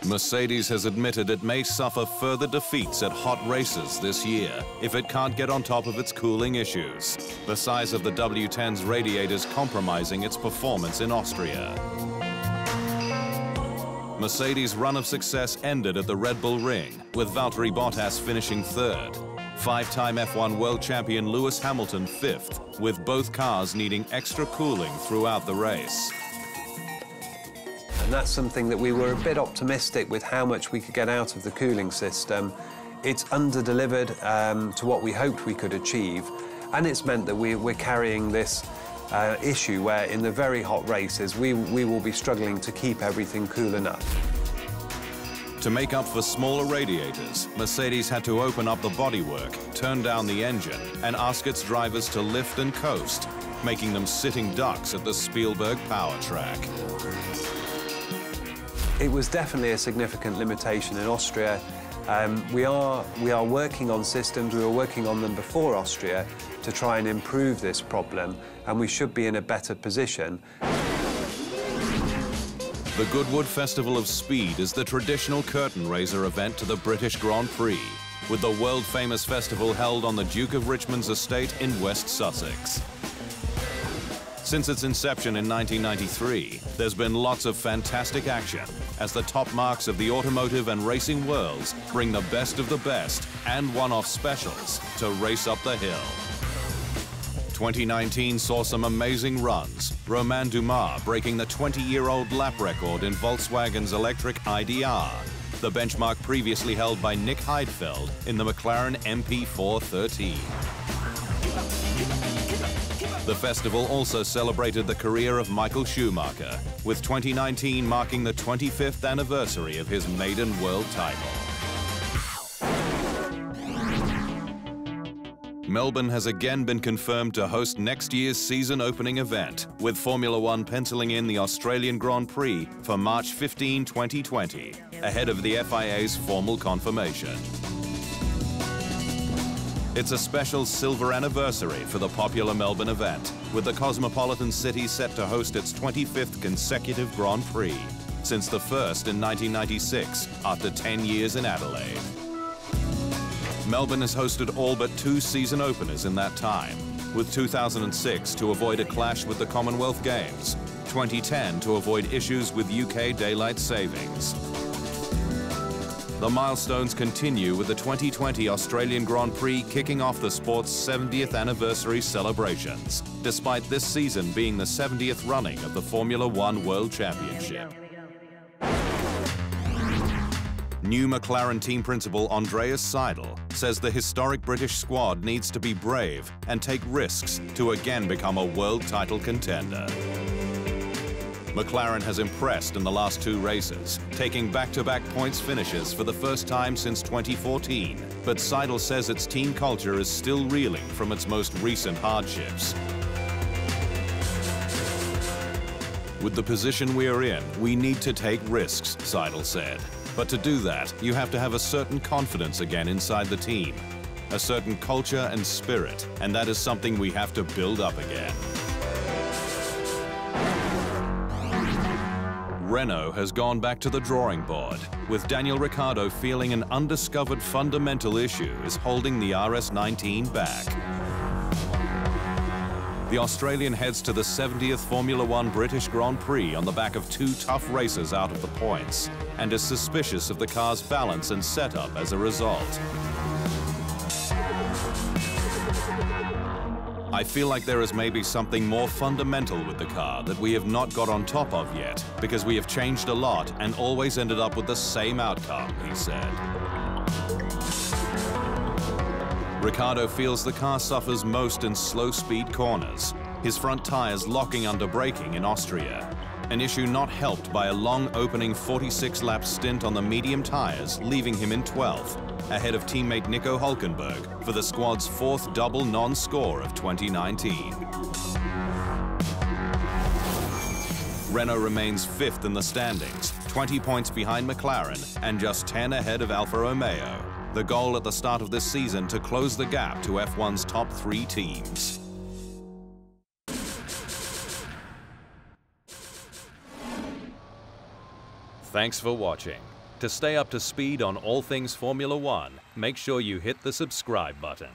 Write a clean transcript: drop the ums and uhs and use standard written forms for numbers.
Mercedes has admitted it may suffer further defeats at hot races this year if it can't get on top of its cooling issues. The size of the W10's radiators compromising its performance in Austria. Mercedes' run of success ended at the Red Bull Ring, with Valtteri Bottas finishing third. Five-time F1 world champion Lewis Hamilton fifth, with both cars needing extra cooling throughout the race. And that's something that we were a bit optimistic with how much we could get out of the cooling system. It's under-delivered to what we hoped we could achieve, and it's meant that we're carrying this issue where in the very hot races we will be struggling to keep everything cool enough. To make up for smaller radiators, Mercedes had to open up the bodywork, turn down the engine, and ask its drivers to lift and coast, making them sitting ducks at the Spielberg power track. It was definitely a significant limitation in Austria. We are working on systems, we were working on them before Austria to try and improve this problem, and we should be in a better position. The Goodwood Festival of Speed is the traditional curtain raiser event to the British Grand Prix, with the world-famous festival held on the Duke of Richmond's estate in West Sussex. Since its inception in 1993, there's been lots of fantastic action as the top marks of the automotive and racing worlds bring the best of the best and one-off specials to race up the hill. 2019 saw some amazing runs, Romain Dumas breaking the 20-year-old lap record in Volkswagen's electric IDR, the benchmark previously held by Nick Heidfeld in the McLaren MP413. The festival also celebrated the career of Michael Schumacher, with 2019 marking the 25th anniversary of his maiden world title. Melbourne has again been confirmed to host next year's season opening event, with Formula One penciling in the Australian Grand Prix for March 15, 2020, ahead of the FIA's formal confirmation. It's a special silver anniversary for the popular Melbourne event, with the cosmopolitan city set to host its 25th consecutive Grand Prix, since the first in 1996, after 10 years in Adelaide. Melbourne has hosted all but 2 season openers in that time, with 2006 to avoid a clash with the Commonwealth Games, 2010 to avoid issues with UK daylight savings. The milestones continue with the 2020 Australian Grand Prix kicking off the sport's 70th anniversary celebrations, despite this season being the 70th running of the Formula One World Championship. New McLaren team principal Andreas Seidel says the historic British squad needs to be brave and take risks to again become a world title contender. McLaren has impressed in the last 2 races, taking back-to-back points finishes for the first time since 2014. But Seidel says its team culture is still reeling from its most recent hardships. With the position we are in, we need to take risks, Seidel said. But to do that, you have to have a certain confidence again inside the team, a certain culture and spirit, and that is something we have to build up again. Renault has gone back to the drawing board, with Daniel Ricciardo feeling an undiscovered fundamental issue is holding the RS19 back. The Australian heads to the 70th Formula One British Grand Prix on the back of 2 tough races out of the points, and is suspicious of the car's balance and setup as a result. I feel like there is maybe something more fundamental with the car that we have not got on top of yet, because we have changed a lot and always ended up with the same outcome, he said. Ricciardo feels the car suffers most in slow-speed corners, his front tyres locking under braking in Austria, an issue not helped by a long opening 46-lap stint on the medium tyres, leaving him in 12th, ahead of teammate Nico Hülkenberg for the squad's 4th double non-score of 2019. Renault remains 5th in the standings, 20 points behind McLaren and just 10 ahead of Alfa Romeo. The goal at the start of this season to close the gap to F1's top 3 teams. Thanks for watching. To stay up to speed on all things Formula One, make sure you hit the subscribe button.